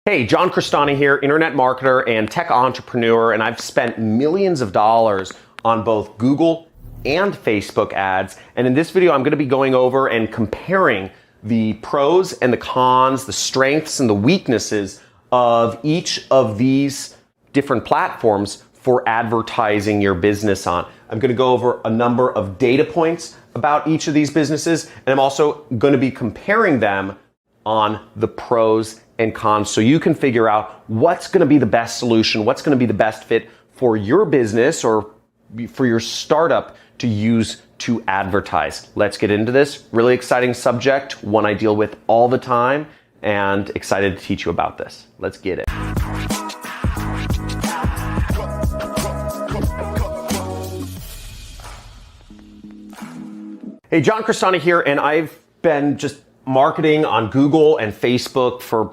Hey, John Crestani here, internet marketer and tech entrepreneur, and I've spent millions of dollars on both Google and Facebook ads. And in this video, I'm going to be going over and comparing the pros and the cons, the strengths and the weaknesses of each of these different platforms for advertising your business on. I'm going to go over a number of data points about each of these businesses, and I'm also going to be comparing them on the pros and cons so you can figure out what's going to be the best solution, what's going to be the best fit for your business or for your startup to use to advertise. Let's get into this. Really exciting subject, one I deal with all the time, and excited to teach you about this. Let's get it. Hey, John Crestani here, and I've been just marketing on Google and Facebook for